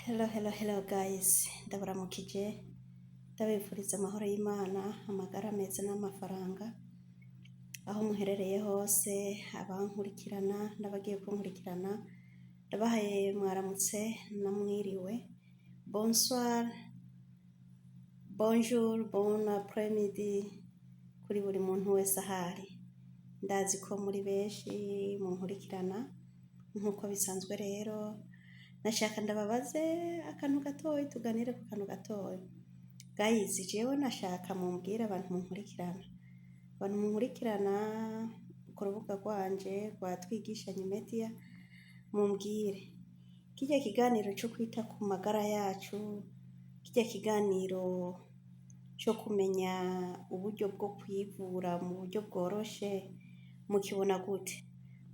Hello guys, ndabaramukije ndabifuriza amahoro y'Imana, amagara meza n'amafaranga aho muherereye hose. Abankurikirana n'abagiye kunkurikirana ndabahaye mwaramutse namwiriwe, bonsoir, bonjour, bon après-midi kuri buri muntu wese ahari. Ndazi ko muri benshi munkurikirana nkuko bisanzwe. Rero nashaka ndababaze akantu gatoyi, tuganire ku kantu gatoyi guys. Jewe nashaka mumbwira abantu munkurikirana ku rubuga rwanje rwa Twigishanye Media, mumbwire kirya kiganiro cyo kwita ku magara yacu, kirya kiganiro cyo kumenya uburyo bwo kwivura mu buryo bworoshe, mukibona gute?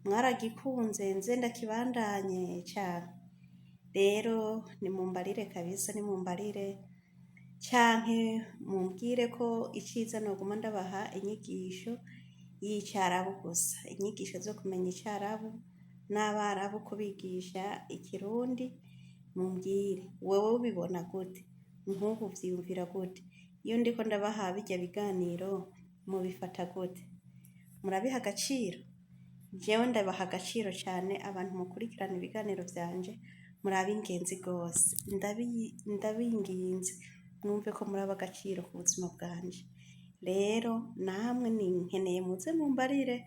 Mwaragikunze? Nze ndakibandanye cyane? Rero nimumbarire kabisa, nimumbarire canke mumbwire ko iciza noguma ndabaha inyigisho y'Icarabu gusa, inyigisho zo kumenya Icarabu n'Abarabu kubigisha Ikirundi. Mumbwire wewe ubibona gute, nkubu vyiyumvira gute? Iyo ndiko ndabaha bijya biganiro mubifata gute? Murabiha agaciro? Jewe ndabaha agaciro cyane abantu mukurikirana ibiganiro vyanje, murabe ingenzi gose, ndabinginze mwumve ko muraba agaciro ku buzima bwanje. Rero namwe ninkeneye muze mumbarire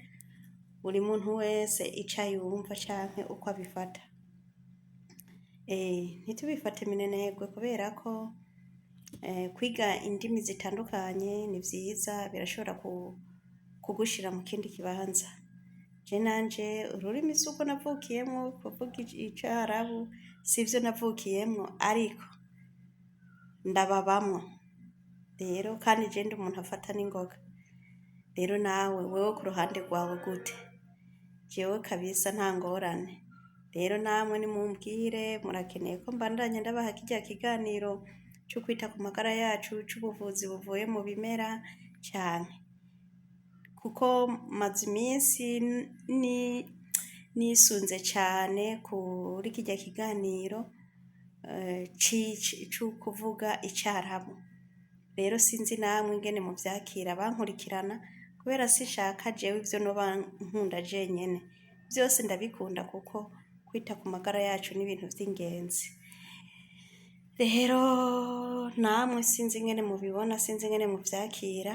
buri muntu wese ica yumva canke uko abifata. Ntitubifate minenegwe kubera ko kwiga indimi zitandukanye ni vyiza, birashobora kugushira mu kindi kibanza. Je nanje ururimi suko navukiyemwo, kuvuga Icarabu sivyo navukiyemwo, ariko ndababamwo. Rero kandi je ndi umuntu afata n'ingoga. Rero nawe wewe ku ruhande rwawe gute? Jewe kabisa nta ngorane. Rero namwe nimumbwire murakeneye ko mbandanya ndabaha kirya kiganiro cyo kwita ku magara yacu, c'ubuvuzi buvuye mu bimera cyane, kuko maze iminsi nisunze cyane kuri kirya kiganiro kuvuga Icarabu. Rero sinzi namwe ingene muvyakira bankurikirana, kubera sinshaka jewe ivyo noba nkunda jenyene. Byose ndabikunda kuko kwita ku magara yacu ni ibintu vy'ingenzi. Rero namwe sinzi ingene mubibona, sinzi ingene muvyakira.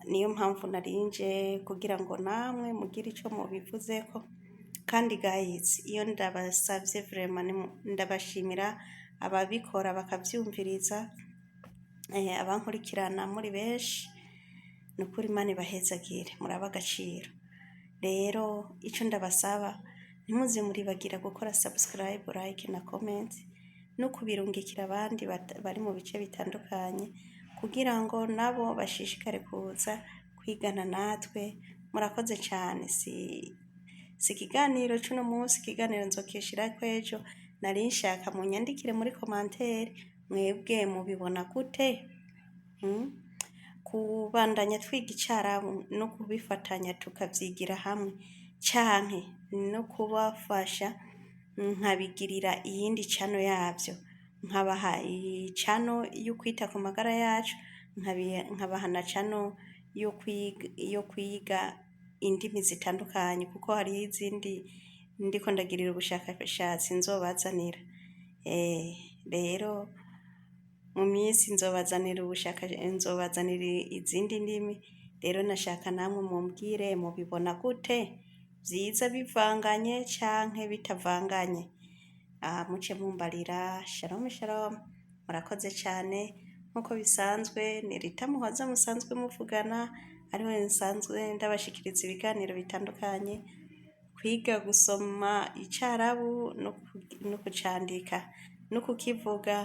Niyo mpamvu narinje kugira ngo namwe mugire ico mubivuzeko. Kandi guys, iyo ndabasavye vraiment ndabashimira ababikora bakavyumviriza, abankurikirana muri benshi, nukuri Imana ibahezagire, muraba agaciro. Rero ico ndabasaba, ntimuze muribagira gukora subscribe, like na comment, no kubirungikira abandi bari mu bice bitandukanye, kugira ngo nabo bashishikare kuza kwigana natwe. Murakoze cyane. Si ikiganiro c'uno munsi, ikiganiro nzokishirako ejo. Nari nshaka munyandikire muri commentaire mwebwe mubibona gute, kubandanya twiga Icarabu no kubifatanya tukavyigira hamwe, canke no kubafasha nkabigirira iyindi cano yavyo, nkabaha icano yo kwita ku magara yacu, nkabaha na cano yo kwiga indimi zitandukanye, kuko hariho izindi ndiko ndagirira ubushakashatsi nzobazanira. Rero mu minsi nzobazanira izindi ndimi. Rero nashaka namwe mumbwire mubibona gute, vyiza bivanganye canke bitavanganye. Muce mumbarira. Shalom shalom, murakoze cyane. Nkuko bisanzwe ni Rita Muhoza musanzwe muvugana, ariwe nsanzwe ndabashikiriza ibiganiro bitandukanye, kwiga gusoma Icarabu no kucandika no kukivuga.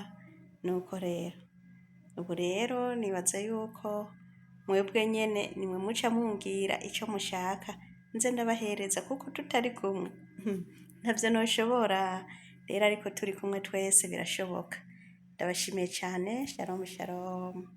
Nuko rero ubu rero nibaza yuko mwebwe nyene nimwe muca mumbwira ico mushaka, nze ndabahereza, kuko tutari kumwe ntavyo noshobora. Rero ariko turi kumwe twese birashoboka. Ndabashimiye cyane. Shalom shalom.